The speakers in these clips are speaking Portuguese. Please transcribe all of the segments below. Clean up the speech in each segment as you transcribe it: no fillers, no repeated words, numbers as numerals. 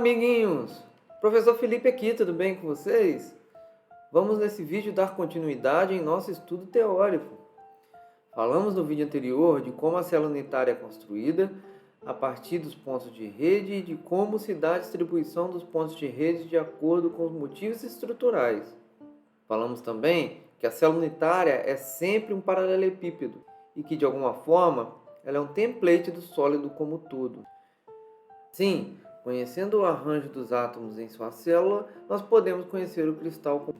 amiguinhos! Professor Felipe aqui, tudo bem com vocês? Vamos nesse vídeo dar continuidade em nosso estudo teórico. Falamos no vídeo anterior de como a célula unitária é construída a partir dos pontos de rede e de como se dá a distribuição dos pontos de rede de acordo com os motivos estruturais. Falamos também que a célula unitária é sempre um paralelepípedo e que, de alguma forma, ela é um template do sólido como todo. Sim, conhecendo o arranjo dos átomos em sua célula, nós podemos conhecer o cristal.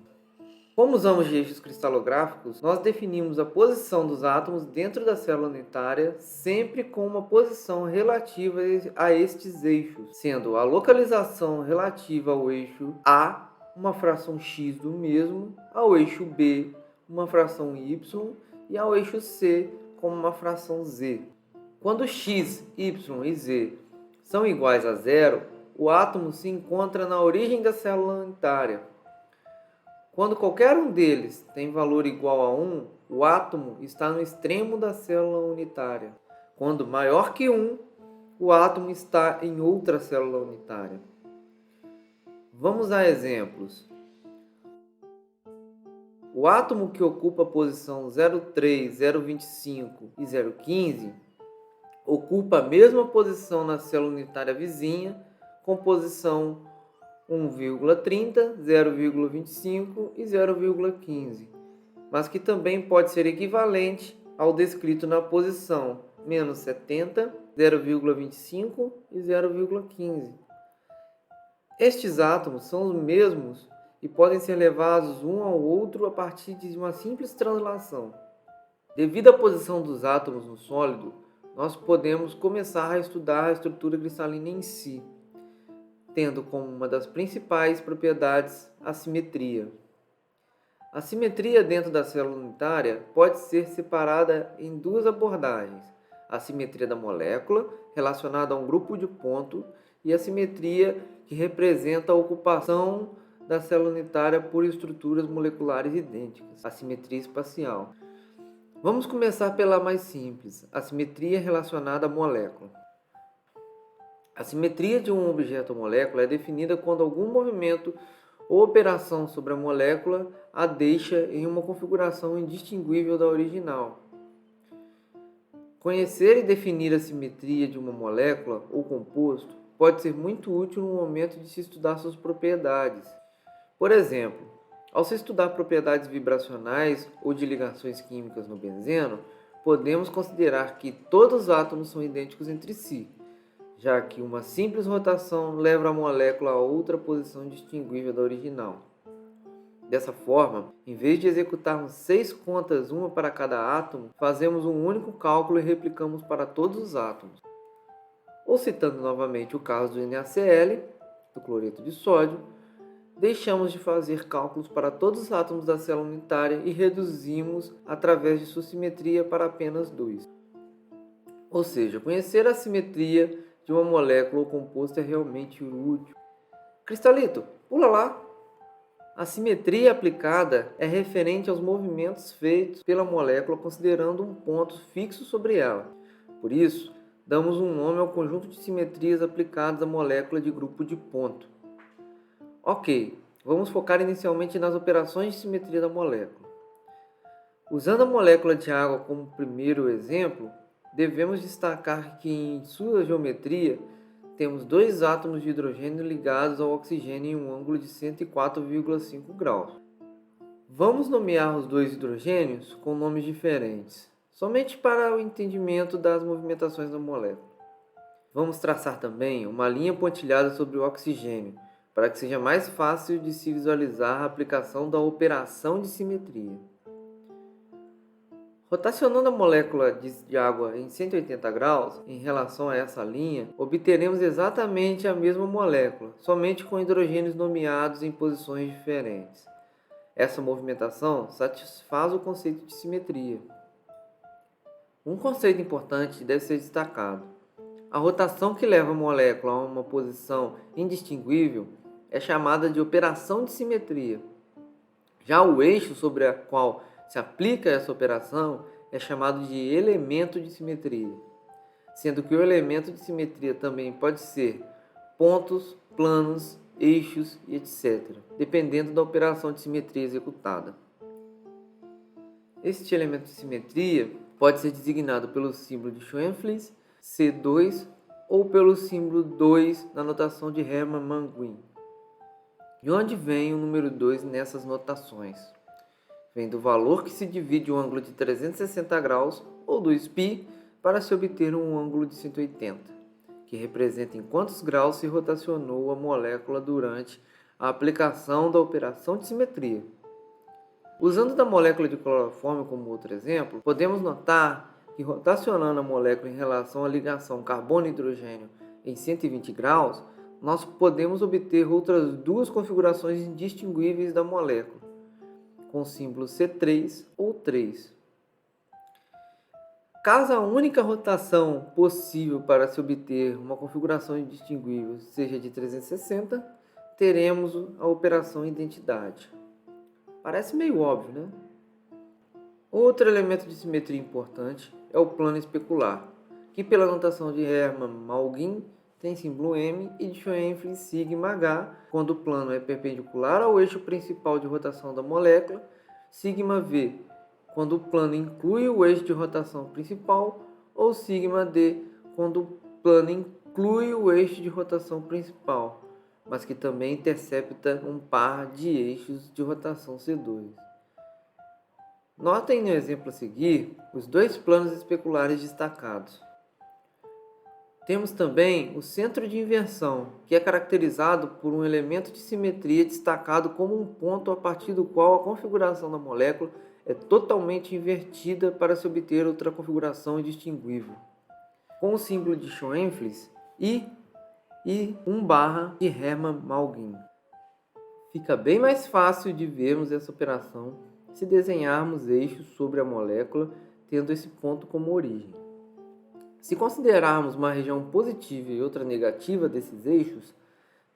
Como usamos de eixos cristalográficos, nós definimos a posição dos átomos dentro da célula unitária sempre com uma posição relativa a estes eixos, sendo a localização relativa ao eixo A uma fração x do mesmo, ao eixo B uma fração y e ao eixo C como uma fração z. Quando x, y e z são iguais a zero, o átomo se encontra na origem da célula unitária. Quando qualquer um deles tem valor igual a 1, o átomo está no extremo da célula unitária. Quando maior que 1, o átomo está em outra célula unitária. Vamos a exemplos. O átomo que ocupa a posição 0,3, 0,25 e 0,15 ocupa a mesma posição na célula unitária vizinha, com posição 1,30, 0,25 e 0,15, mas que também pode ser equivalente ao descrito na posição menos 70, 0,25 e 0,15. Estes átomos são os mesmos e podem ser levados um ao outro a partir de uma simples translação. Devido à posição dos átomos no sólido, nós podemos começar a estudar a estrutura cristalina em si, tendo como uma das principais propriedades a simetria. A simetria dentro da célula unitária pode ser separada em duas abordagens: a simetria da molécula, relacionada a um grupo de ponto, e a simetria que representa a ocupação da célula unitária por estruturas moleculares idênticas, a simetria espacial. Vamos começar pela mais simples, a simetria relacionada à molécula. A simetria de um objeto ou molécula é definida quando algum movimento ou operação sobre a molécula a deixa em uma configuração indistinguível da original. Conhecer e definir a simetria de uma molécula ou composto pode ser muito útil no momento de se estudar suas propriedades. Por exemplo, ao se estudar propriedades vibracionais ou de ligações químicas no benzeno, podemos considerar que todos os átomos são idênticos entre si, já que uma simples rotação leva a molécula a outra posição distinguível da original. Dessa forma, em vez de executarmos 6 contas, uma para cada átomo, fazemos um único cálculo e replicamos para todos os átomos. Ou citando novamente o caso do NaCl, do cloreto de sódio, deixamos de fazer cálculos para todos os átomos da célula unitária e reduzimos através de sua simetria para apenas 2. Ou seja, conhecer a simetria de uma molécula ou composto é realmente útil. Cristalito, pula lá! A simetria aplicada é referente aos movimentos feitos pela molécula considerando um ponto fixo sobre ela. Por isso, damos um nome ao conjunto de simetrias aplicadas à molécula de grupo de ponto. Ok, vamos focar inicialmente nas operações de simetria da molécula. Usando a molécula de água como primeiro exemplo, devemos destacar que em sua geometria temos 2 átomos de hidrogênio ligados ao oxigênio em um ângulo de 104,5 graus. Vamos nomear os 2 hidrogênios com nomes diferentes, somente para o entendimento das movimentações da molécula. Vamos traçar também uma linha pontilhada sobre o oxigênio, para que seja mais fácil de se visualizar a aplicação da operação de simetria. Rotacionando a molécula de água em 180 graus em relação a essa linha, obteremos exatamente a mesma molécula, somente com hidrogênios nomeados em posições diferentes. Essa movimentação satisfaz o conceito de simetria. Um conceito importante deve ser destacado. A rotação que leva a molécula a uma posição indistinguível é chamada de operação de simetria. Já o eixo sobre o qual se aplica essa operação é chamado de elemento de simetria, sendo que o elemento de simetria também pode ser pontos planos, eixos e etc., dependendo da operação de simetria executada. Este elemento de simetria pode ser designado pelo símbolo de Schoenflies, C2, ou pelo símbolo 2 na notação de Hermann-Manguin. De onde vem o número 2 nessas notações? Vem do valor que se divide o ângulo de 360 graus, ou 2π, para se obter um ângulo de 180, que representa em quantos graus se rotacionou a molécula durante a aplicação da operação de simetria. Usando da molécula de cloroforme como outro exemplo, podemos notar que rotacionando a molécula em relação à ligação carbono-hidrogênio em 120 graus, nós podemos obter outras duas configurações indistinguíveis da molécula, com o símbolo C3 ou 3. Caso a única rotação possível para se obter uma configuração indistinguível seja de 360, teremos a operação identidade. Parece meio óbvio, né? Outro elemento de simetria importante é o plano especular, que pela notação de Hermann-Manguin tem símbolo M e de Schoenflies σH quando o plano é perpendicular ao eixo principal de rotação da molécula, σV quando o plano inclui o eixo de rotação principal, ou σD quando o plano inclui o eixo de rotação principal, mas que também intercepta um par de eixos de rotação C2. Notem no exemplo a seguir os dois planos especulares destacados. Temos também o centro de inversão, que é caracterizado por um elemento de simetria destacado como um ponto a partir do qual a configuração da molécula é totalmente invertida para se obter outra configuração indistinguível, com o símbolo de Schoenflies e 1/ de Hermann-Manguin. Fica bem mais fácil de vermos essa operação se desenharmos eixos sobre a molécula, tendo esse ponto como origem. Se considerarmos uma região positiva e outra negativa desses eixos,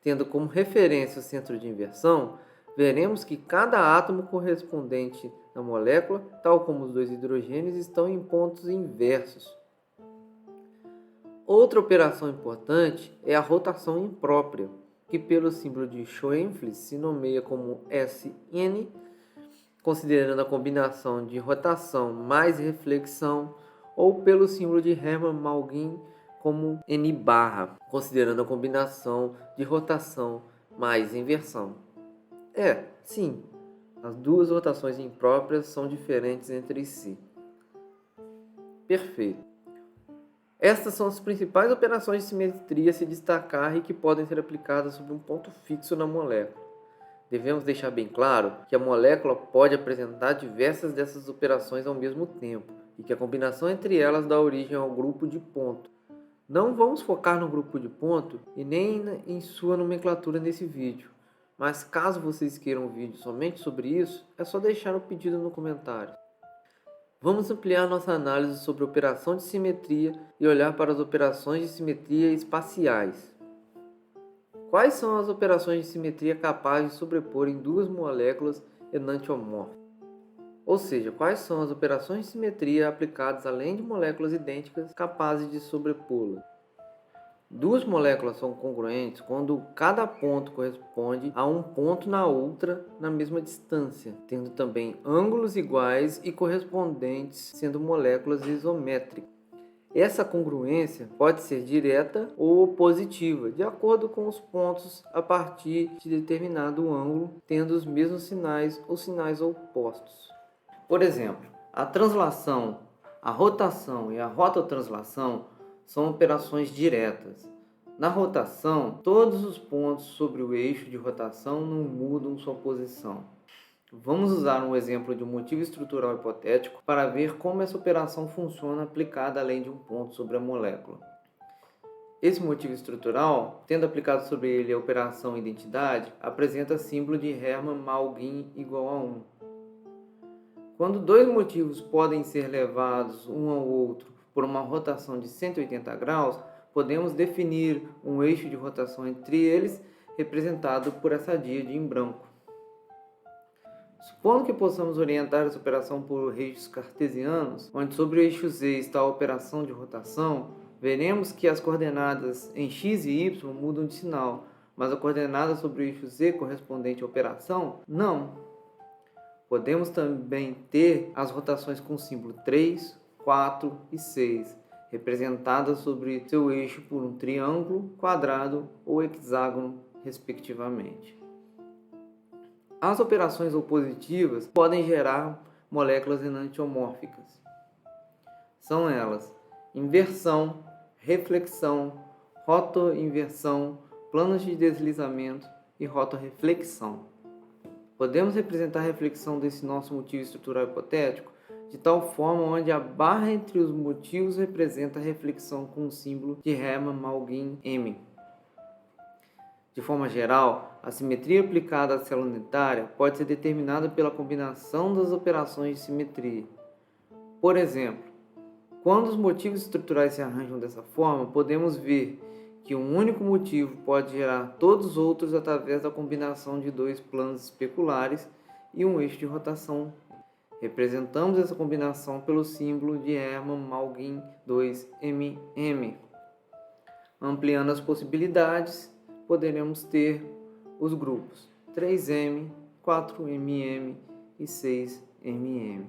tendo como referência o centro de inversão, veremos que cada átomo correspondente na molécula, tal como os dois hidrogênios, estão em pontos inversos. Outra operação importante é a rotação imprópria, que pelo símbolo de Schoenflies se nomeia como Sn, considerando a combinação de rotação mais reflexão, ou pelo símbolo de Hermann-Manguin como N/, considerando a combinação de rotação mais inversão. Sim, as duas rotações impróprias são diferentes entre si. Perfeito. Estas são as principais operações de simetria a se destacar e que podem ser aplicadas sobre um ponto fixo na molécula. Devemos deixar bem claro que a molécula pode apresentar diversas dessas operações ao mesmo tempo e que a combinação entre elas dá origem ao grupo de ponto. Não vamos focar no grupo de ponto e nem em sua nomenclatura nesse vídeo, mas caso vocês queiram um vídeo somente sobre isso, é só deixar o pedido no comentário. Vamos ampliar nossa análise sobre a operação de simetria e olhar para as operações de simetria espaciais. Quais são as operações de simetria capazes de sobrepor em duas moléculas enantiomórficas? Ou seja, quais são as operações de simetria aplicadas além de moléculas idênticas capazes de sobrepô-las? Duas moléculas são congruentes quando cada ponto corresponde a um ponto na outra na mesma distância, tendo também ângulos iguais e correspondentes, sendo moléculas isométricas. Essa congruência pode ser direta ou positiva, de acordo com os pontos a partir de determinado ângulo, tendo os mesmos sinais ou sinais opostos. Por exemplo, a translação, a rotação e a rototranslação são operações diretas. Na rotação, todos os pontos sobre o eixo de rotação não mudam sua posição. Vamos usar um exemplo de um motivo estrutural hipotético para ver como essa operação funciona aplicada além de um ponto sobre a molécula. Esse motivo estrutural, tendo aplicado sobre ele a operação identidade, apresenta símbolo de Hermann-Manguin igual a 1. Quando dois motivos podem ser levados um ao outro por uma rotação de 180 graus, podemos definir um eixo de rotação entre eles, representado por essa díade em branco. Supondo que possamos orientar essa operação por eixos cartesianos, onde sobre o eixo Z está a operação de rotação, veremos que as coordenadas em x e y mudam de sinal, mas a coordenada sobre o eixo Z correspondente à operação? Não. Podemos também ter as rotações com o símbolo 3, 4 e 6, representadas sobre seu eixo por um triângulo, quadrado ou hexágono, respectivamente. As operações opositivas podem gerar moléculas enantiomórficas. São elas: inversão, reflexão, rotoinversão, planos de deslizamento e rotorreflexão. Podemos representar a reflexão desse nosso motivo estrutural hipotético de tal forma onde a barra entre os motivos representa a reflexão com o símbolo de Hermann-Malguin-M. De forma geral, a simetria aplicada à célula unitária pode ser determinada pela combinação das operações de simetria. Por exemplo, quando os motivos estruturais se arranjam dessa forma, podemos ver que um único motivo pode gerar todos os outros através da combinação de dois planos especulares e um eixo de rotação. Representamos essa combinação pelo símbolo de Hermann-Malguin 2MM. Ampliando as possibilidades, poderemos ter os grupos 3M, 4MM e 6MM.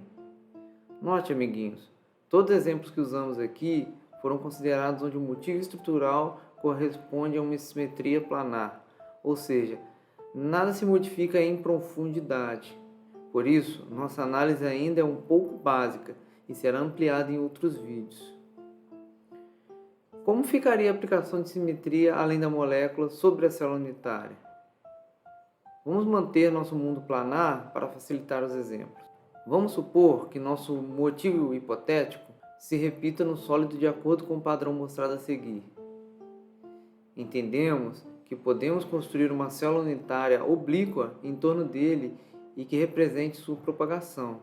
Note, amiguinhos, todos os exemplos que usamos aqui foram considerados onde o motivo estrutural corresponde a uma simetria planar, ou seja, nada se modifica em profundidade. Por isso, nossa análise ainda é um pouco básica e será ampliada em outros vídeos. Como ficaria a aplicação de simetria além da molécula sobre a célula unitária? Vamos manter nosso mundo planar para facilitar os exemplos. Vamos supor que nosso motivo hipotético se repita no sólido de acordo com o padrão mostrado a seguir. Entendemos que podemos construir uma célula unitária oblíqua em torno dele e que represente sua propagação.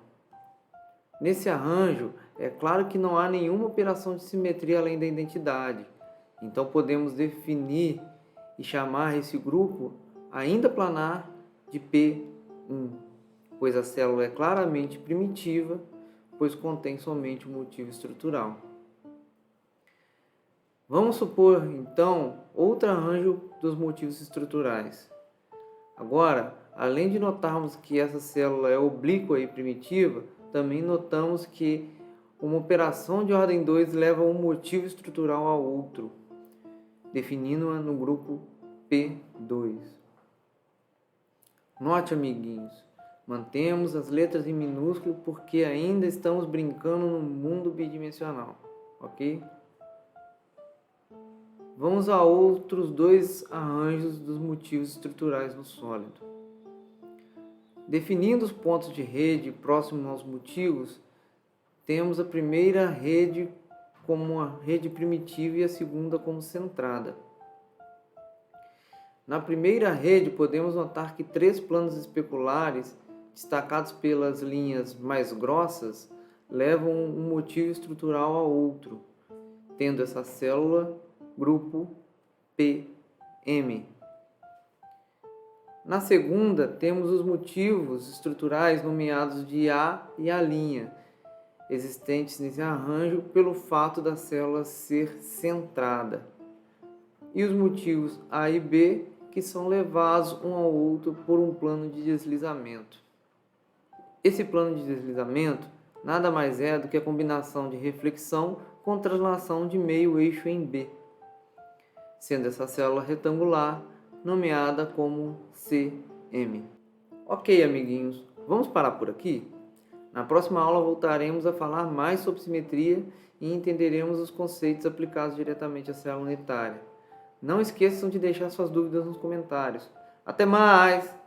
Nesse arranjo, é claro que não há nenhuma operação de simetria além da identidade, então podemos definir e chamar esse grupo ainda planar de P1, pois a célula é claramente primitiva, pois contém somente o motivo estrutural. Vamos supor, então, outro arranjo dos motivos estruturais. Agora, além de notarmos que essa célula é oblíqua e primitiva, também notamos que uma operação de ordem 2 leva um motivo estrutural a outro, definindo-a no grupo P2. Note, amiguinhos, mantemos as letras em minúsculo porque ainda estamos brincando no mundo bidimensional, ok? Vamos a outros dois arranjos dos motivos estruturais no sólido. Definindo os pontos de rede próximos aos motivos, temos a primeira rede como uma rede primitiva e a segunda como centrada. Na primeira rede, podemos notar que três planos especulares, destacados pelas linhas mais grossas, levam um motivo estrutural a outro, tendo essa célula grupo PM. Na segunda, temos os motivos estruturais nomeados de A e A', existentes nesse arranjo pelo fato da célula ser centrada, e os motivos A e B, que são levados um ao outro por um plano de deslizamento. Esse plano de deslizamento nada mais é do que a combinação de reflexão com translação de meio eixo em B, sendo essa célula retangular nomeada como CM. Ok, amiguinhos, vamos parar por aqui? Na próxima aula voltaremos a falar mais sobre simetria e entenderemos os conceitos aplicados diretamente à célula unitária. Não esqueçam de deixar suas dúvidas nos comentários. Até mais!